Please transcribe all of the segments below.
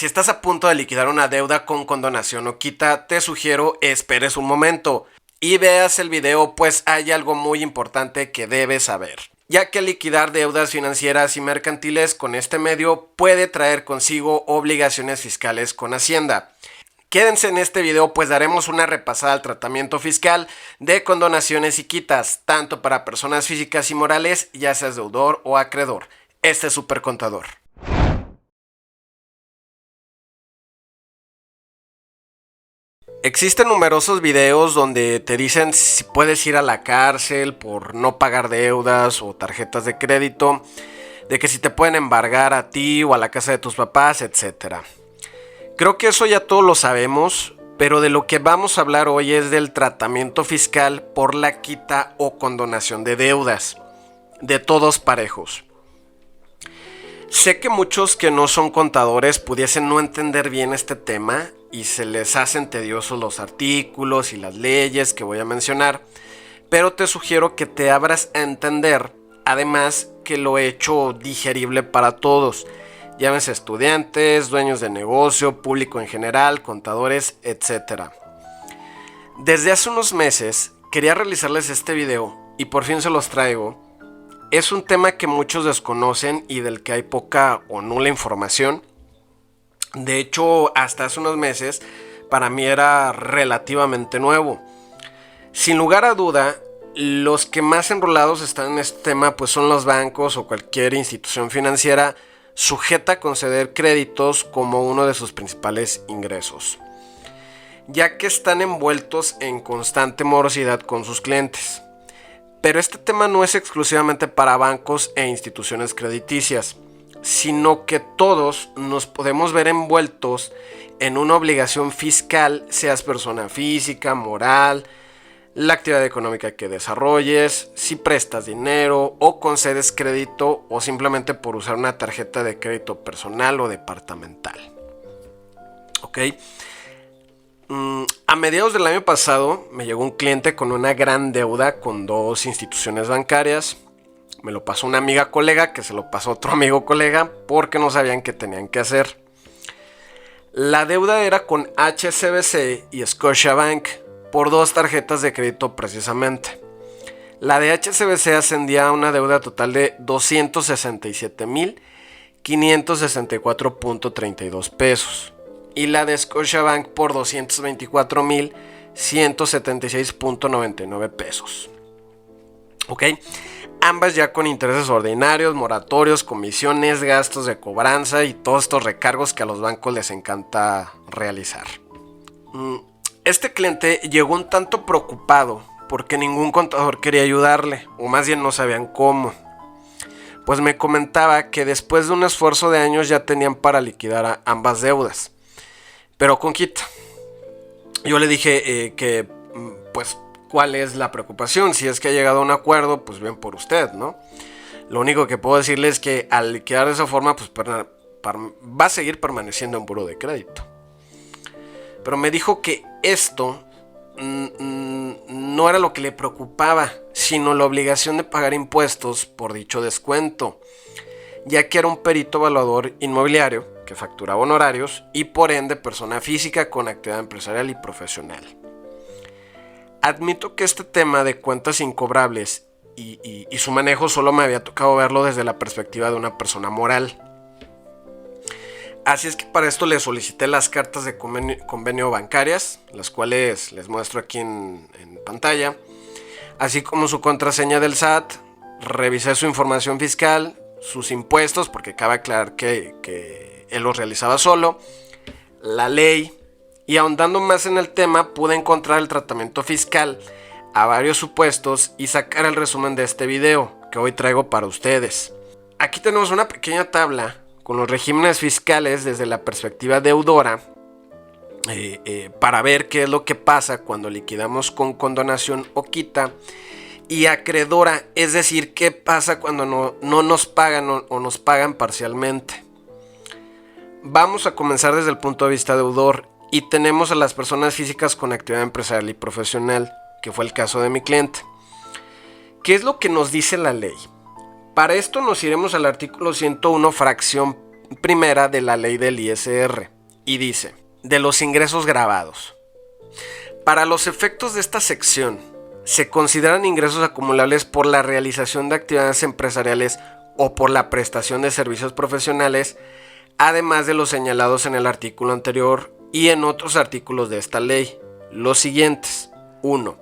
Si estás a punto de liquidar una deuda con condonación o quita, te sugiero esperes un momento y veas el video, pues hay algo muy importante que debes saber, ya que liquidar deudas financieras y mercantiles con este medio puede traer consigo obligaciones fiscales con Hacienda. Quédense en este video, pues daremos una repasada al tratamiento fiscal de condonaciones y quitas, tanto para personas físicas y morales, ya seas deudor o acreedor. Este es Supercontador. Existen numerosos videos donde te dicen si puedes ir a la cárcel por no pagar deudas o tarjetas de crédito, de que si te pueden embargar a ti o a la casa de tus papás, etc. Creo que eso ya todos lo sabemos, pero de lo que vamos a hablar hoy es del tratamiento fiscal por la quita o condonación de deudas, de todos parejos. Sé que muchos que no son contadores pudiesen no entender bien este tema y se les hacen tediosos los artículos y las leyes que voy a mencionar, pero te sugiero que te abras a entender, además que lo he hecho digerible para todos, llámense estudiantes, dueños de negocio, público en general, contadores, etc. Desde hace unos meses quería realizarles este video y por fin se los traigo. Es un tema que muchos desconocen y del que hay poca o nula información. De hecho, hasta hace unos meses para mí era relativamente nuevo. Sin lugar a duda, los que más enrolados están en este tema pues son los bancos o cualquier institución financiera sujeta a conceder créditos como uno de sus principales ingresos, ya que están envueltos en constante morosidad con sus clientes. Pero este tema no es exclusivamente para bancos e instituciones crediticias, sino que todos nos podemos ver envueltos en una obligación fiscal, seas persona física, moral, la actividad económica que desarrolles, si prestas dinero o concedes crédito o simplemente por usar una tarjeta de crédito personal o departamental. ¿Ok? A mediados del año pasado me llegó un cliente con una gran deuda con dos instituciones bancarias. Me lo pasó una amiga colega que se lo pasó otro amigo colega porque no sabían qué tenían que hacer. La deuda era con HSBC y Scotiabank por dos tarjetas de crédito precisamente. La de HSBC ascendía a una deuda total de 267,564.32 pesos. Y la de Scotiabank por 224,176.99 pesos. ¿Ok? Ambas ya con intereses ordinarios, moratorios, comisiones, gastos de cobranza y todos estos recargos que a los bancos les encanta realizar. Este cliente llegó un tanto preocupado porque ningún contador quería ayudarle, o más bien no sabían cómo. Pues me comentaba que después de un esfuerzo de años ya tenían para liquidar ambas deudas, pero con quita. Yo le dije que, pues, ¿cuál es la preocupación? Si es que ha llegado a un acuerdo, pues bien por usted, ¿no? Lo único que puedo decirle es que al liquidar de esa forma, pues va a seguir permaneciendo en buro de crédito. Pero me dijo que esto no era lo que le preocupaba, sino la obligación de pagar impuestos por dicho descuento, ya que era un perito evaluador inmobiliario que facturaba honorarios y por ende persona física con actividad empresarial y profesional. Admito que este tema de cuentas incobrables y su manejo solo me había tocado verlo desde la perspectiva de una persona moral. Así es que para esto le solicité las cartas de convenio bancarias, las cuales les muestro aquí en pantalla, así como su contraseña del SAT. Revisé su información fiscal, sus impuestos, porque cabe aclarar que él los realizaba solo, la ley, y ahondando más en el tema pude encontrar el tratamiento fiscal a varios supuestos y sacar el resumen de este video que hoy traigo para ustedes. Aquí tenemos una pequeña tabla con los regímenes fiscales desde la perspectiva deudora para ver qué es lo que pasa cuando liquidamos con condonación o quita, y acreedora, es decir, qué pasa cuando no nos pagan o nos pagan parcialmente. Vamos a comenzar desde el punto de vista deudor y tenemos a las personas físicas con actividad empresarial y profesional, que fue el caso de mi cliente. ¿Qué es lo que nos dice la ley? Para esto nos iremos al artículo 101, fracción primera de la ley del ISR y dice: de los ingresos grabados. Para los efectos de esta sección, se consideran ingresos acumulables por la realización de actividades empresariales o por la prestación de servicios profesionales, además de los señalados en el artículo anterior y en otros artículos de esta ley, los siguientes. 1.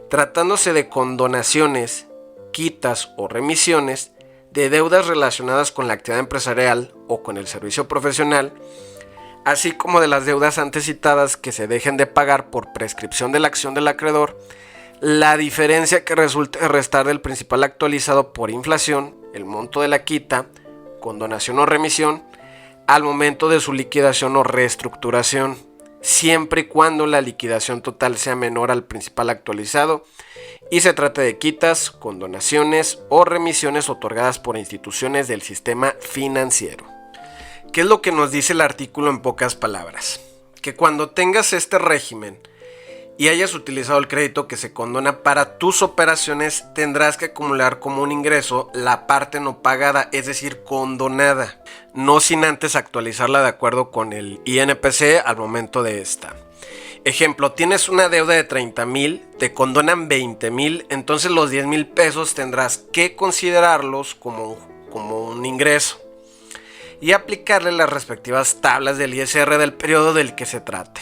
Tratándose de condonaciones, quitas o remisiones de deudas relacionadas con la actividad empresarial o con el servicio profesional, así como de las deudas antes citadas que se dejen de pagar por prescripción de la acción del acreedor, la diferencia que resulte restar del principal actualizado por inflación, el monto de la quita, condonación o remisión, al momento de su liquidación o reestructuración, siempre y cuando la liquidación total sea menor al principal actualizado y se trate de quitas, condonaciones o remisiones otorgadas por instituciones del sistema financiero. ¿Qué es lo que nos dice el artículo en pocas palabras? Que cuando tengas este régimen y hayas utilizado el crédito que se condona para tus operaciones, tendrás que acumular como un ingreso la parte no pagada, es decir, condonada, no sin antes actualizarla de acuerdo con el INPC al momento de esta. Ejemplo, tienes una deuda de 30,000, te condonan 20,000, entonces los 10,000 pesos tendrás que considerarlos como un ingreso y aplicarle las respectivas tablas del ISR del periodo del que se trate.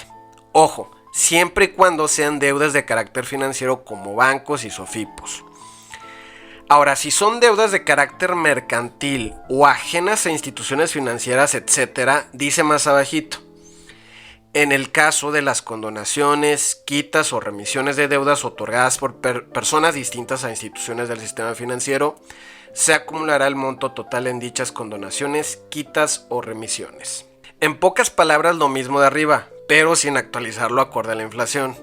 Ojo, siempre y cuando sean deudas de carácter financiero como bancos y sofipos. Ahora, si son deudas de carácter mercantil o ajenas a instituciones financieras, etc., dice más abajito: en el caso de las condonaciones, quitas o remisiones de deudas otorgadas por personas distintas a instituciones del sistema financiero, se acumulará el monto total en dichas condonaciones, quitas o remisiones. En pocas palabras, lo mismo de arriba, pero sin actualizarlo acorde a la inflación.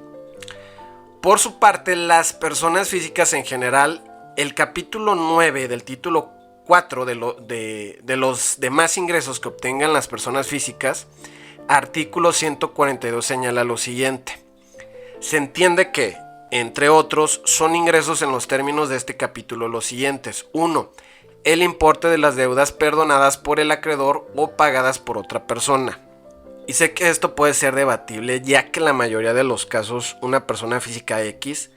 Por su parte, las personas físicas en general, el capítulo 9 del título 4 de los demás ingresos que obtengan las personas físicas, artículo 142 señala lo siguiente: se entiende que, entre otros, son ingresos en los términos de este capítulo los siguientes. 1. El importe de las deudas perdonadas por el acreedor o pagadas por otra persona. Y sé que esto puede ser debatible, ya que en la mayoría de los casos una persona física X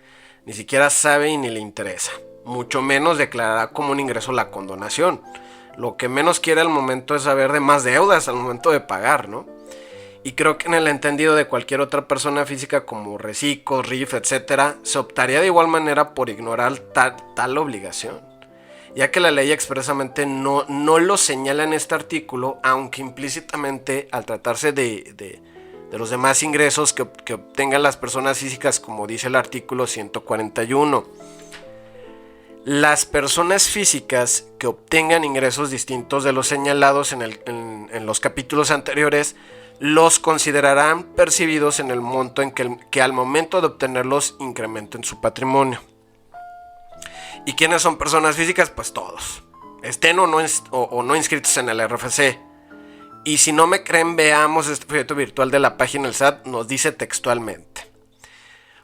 ni siquiera sabe y ni le interesa, mucho menos declarará como un ingreso la condonación. Lo que menos quiere al momento es saber de más deudas al momento de pagar, ¿no? Y creo que en el entendido de cualquier otra persona física como recicos, RIF, etc., se optaría de igual manera por ignorar tal obligación, ya que la ley expresamente no lo señala en este artículo, aunque implícitamente al tratarse de los demás ingresos que obtengan las personas físicas, como dice el artículo 141. Las personas físicas que obtengan ingresos distintos de los señalados en los capítulos anteriores los considerarán percibidos en el monto en que al momento de obtenerlos incrementen su patrimonio. ¿Y quiénes son personas físicas? Pues todos, estén o no inscritos en el RFC. Y si no me creen, veamos este folleto virtual de la página del SAT, nos dice textualmente: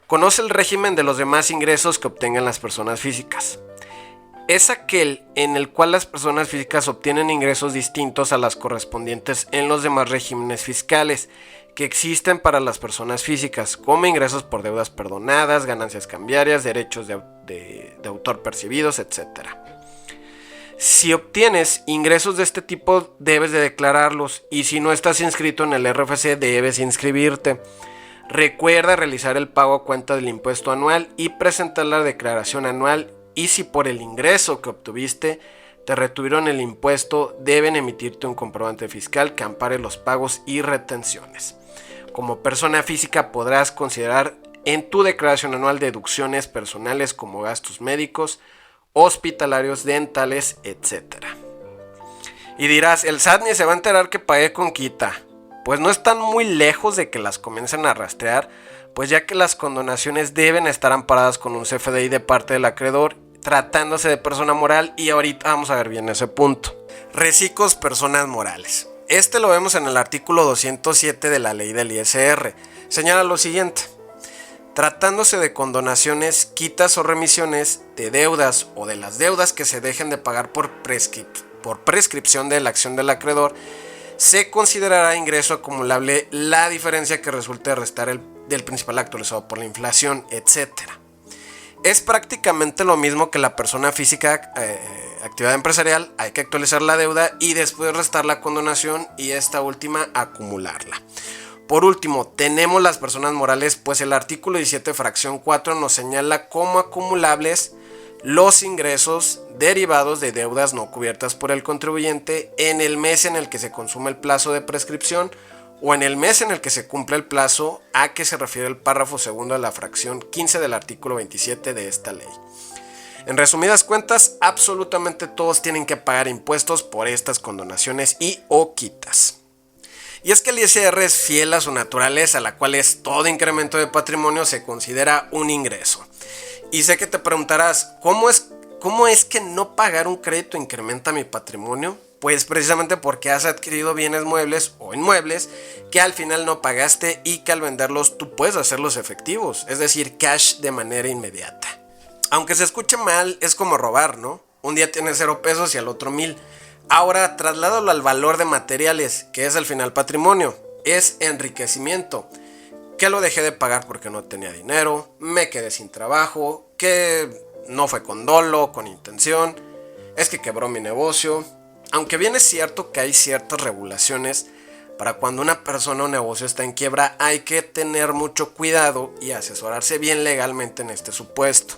conoce el régimen de los demás ingresos que obtengan las personas físicas. Es aquel en el cual las personas físicas obtienen ingresos distintos a las correspondientes en los demás regímenes fiscales que existen para las personas físicas, como ingresos por deudas perdonadas, ganancias cambiarias, derechos de autor percibidos, etc. Si obtienes ingresos de este tipo, debes de declararlos, y si no estás inscrito en el RFC, debes inscribirte. Recuerda realizar el pago a cuenta del impuesto anual y presentar la declaración anual. Y si por el ingreso que obtuviste te retuvieron el impuesto, deben emitirte un comprobante fiscal que ampare los pagos y retenciones. Como persona física podrás considerar en tu declaración anual deducciones personales como gastos médicos, hospitalarios, dentales, etc. Y dirás, el SAT ni se va a enterar que pagué con quita. Pues no están muy lejos de que las comiencen a rastrear, pues ya que las condonaciones deben estar amparadas con un CFDI de parte del acreedor, tratándose de persona moral, y ahorita vamos a ver bien ese punto. Recicos, personas morales. Este lo vemos en el artículo 207 de la ley del ISR. Señala lo siguiente: tratándose de condonaciones, quitas o remisiones de deudas o de las deudas que se dejen de pagar por por prescripción de la acción del acreedor, se considerará ingreso acumulable la diferencia que resulte de restar del principal actualizado por la inflación, etc. Es prácticamente lo mismo que la persona física, actividad empresarial, hay que actualizar la deuda y después restar la condonación y esta última acumularla. Por último, tenemos las personas morales, pues el artículo 17 fracción 4 nos señala como acumulables los ingresos derivados de deudas no cubiertas por el contribuyente en el mes en el que se consume el plazo de prescripción o en el mes en el que se cumple el plazo a que se refiere el párrafo segundo de la fracción 15 del artículo 27 de esta ley. En resumidas cuentas, absolutamente todos tienen que pagar impuestos por estas condonaciones y o quitas. Y es que el ISR es fiel a su naturaleza, la cual es todo incremento de patrimonio se considera un ingreso. Y sé que te preguntarás, ¿cómo es que no pagar un crédito incrementa mi patrimonio? Pues precisamente porque has adquirido bienes muebles o inmuebles que al final no pagaste y que al venderlos tú puedes hacerlos efectivos, es decir, cash de manera inmediata. Aunque se escuche mal, es como robar, ¿no? Un día tienes 0 pesos y al otro 1000. Ahora, trasládalo al valor de materiales, que es al final patrimonio, es enriquecimiento. Que lo dejé de pagar porque no tenía dinero, me quedé sin trabajo, que no fue con dolo, con intención, es que quebró mi negocio. Aunque bien es cierto que hay ciertas regulaciones, para cuando una persona o negocio está en quiebra hay que tener mucho cuidado y asesorarse bien legalmente en este supuesto.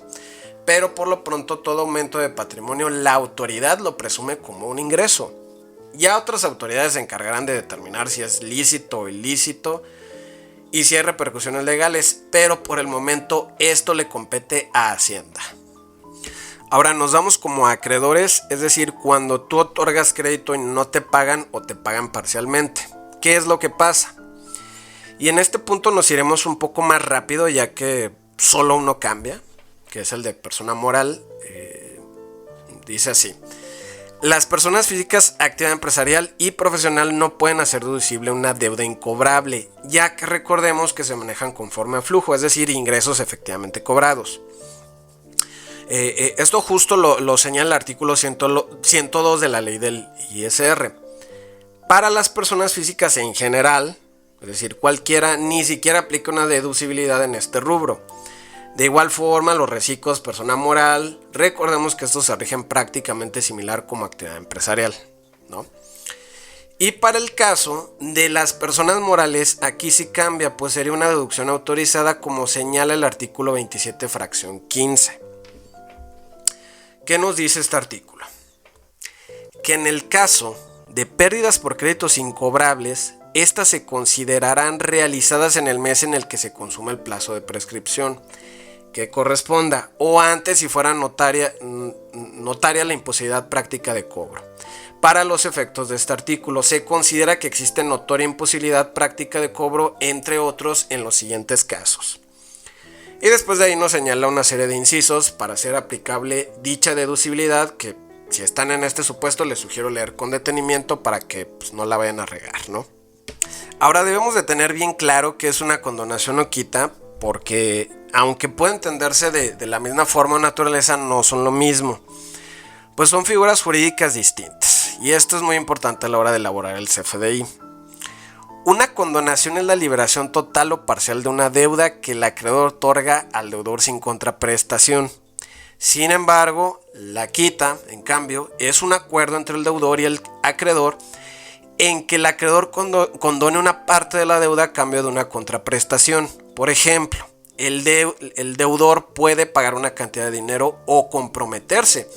Pero por lo pronto todo aumento de patrimonio la autoridad lo presume como un ingreso. Ya otras autoridades se encargarán de determinar si es lícito o ilícito y si hay repercusiones legales, pero por el momento esto le compete a Hacienda. Ahora nos damos como acreedores, es decir, cuando tú otorgas crédito y no te pagan o te pagan parcialmente. ¿Qué es lo que pasa? Y en este punto nos iremos un poco más rápido ya que solo uno cambia, que es el de persona moral. Dice así: las personas físicas, actividad empresarial y profesional no pueden hacer deducible una deuda incobrable, ya que recordemos que se manejan conforme a flujo, es decir, ingresos efectivamente cobrados. Esto justo lo señala el artículo 102 de la ley del ISR. Para las personas físicas en general, es decir, cualquiera, ni siquiera aplica una deducibilidad en este rubro. De igual forma, los reciclos, persona moral, recordemos que estos se rigen prácticamente similar como actividad empresarial, ¿no? Y para el caso de las personas morales, aquí sí cambia, pues sería una deducción autorizada como señala el artículo 27 fracción 15. ¿Qué nos dice este artículo? Que en el caso de pérdidas por créditos incobrables, estas se considerarán realizadas en el mes en el que se consume el plazo de prescripción que corresponda, o antes si fuera notaria la imposibilidad práctica de cobro. Para los efectos de este artículo, se considera que existe notoria imposibilidad práctica de cobro, entre otros, en los siguientes casos. Y después de ahí nos señala una serie de incisos para hacer aplicable dicha deducibilidad, que si están en este supuesto les sugiero leer con detenimiento para que no la vayan a regar, ¿no? Ahora debemos de tener bien claro que es una condonación o quita, porque aunque puede entenderse de la misma forma o naturaleza, no son lo mismo, pues son figuras jurídicas distintas, y esto es muy importante a la hora de elaborar el CFDI. Una condonación es la liberación total o parcial de una deuda que el acreedor otorga al deudor sin contraprestación. Sin embargo, la quita, en cambio, es un acuerdo entre el deudor y el acreedor en que el acreedor condone una parte de la deuda a cambio de una contraprestación. Por ejemplo, el deudor puede pagar una cantidad de dinero o comprometerse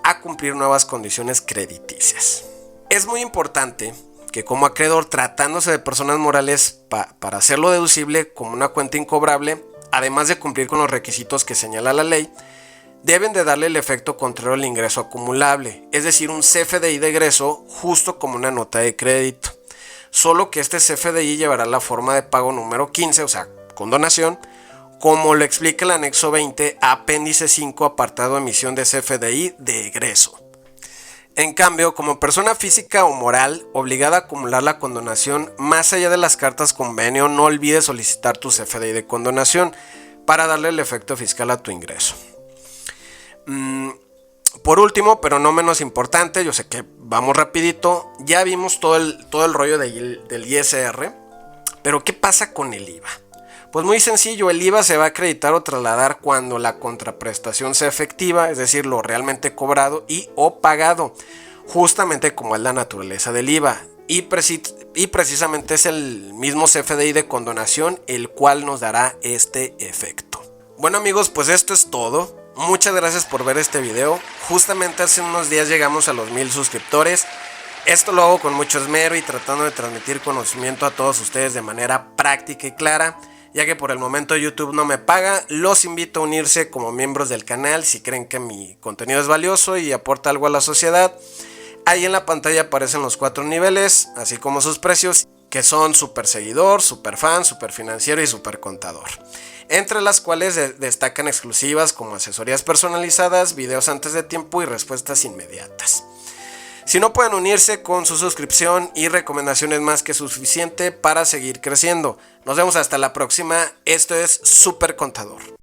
a cumplir nuevas condiciones crediticias. Es muy importante que como acreedor, tratándose de personas morales, para hacerlo deducible como una cuenta incobrable, además de cumplir con los requisitos que señala la ley, deben de darle el efecto contrario al ingreso acumulable, es decir, un CFDI de egreso justo como una nota de crédito. Solo que este CFDI llevará la forma de pago número 15, o sea, condonación, como lo explica el anexo 20, apéndice 5, apartado emisión de CFDI de egreso. En cambio, como persona física o moral obligada a acumular la condonación, más allá de las cartas convenio, no olvides solicitar tu CFDI de condonación para darle el efecto fiscal a tu ingreso. Por último, pero no menos importante, yo sé que vamos rapidito, ya vimos todo el rollo del ISR, pero ¿qué pasa con el IVA? Pues muy sencillo, el IVA se va a acreditar o trasladar cuando la contraprestación sea efectiva, es decir, lo realmente cobrado y o pagado, justamente como es la naturaleza del IVA. Y precisamente es el mismo CFDI de condonación el cual nos dará este efecto. Bueno amigos, pues esto es todo. Muchas gracias por ver este video. Justamente hace unos días llegamos a los 1000 suscriptores. Esto lo hago con mucho esmero y tratando de transmitir conocimiento a todos ustedes de manera práctica y clara, ya que por el momento YouTube no me paga. Los invito a unirse como miembros del canal si creen que mi contenido es valioso y aporta algo a la sociedad. Ahí en la pantalla aparecen los 4 niveles, así como sus precios, que son super seguidor, super fan, super financiero y super contador. Entre las cuales destacan exclusivas como asesorías personalizadas, videos antes de tiempo y respuestas inmediatas. Si no pueden unirse, con su suscripción y recomendaciones más que suficiente para seguir creciendo. Nos vemos hasta la próxima. Esto es Super Contador.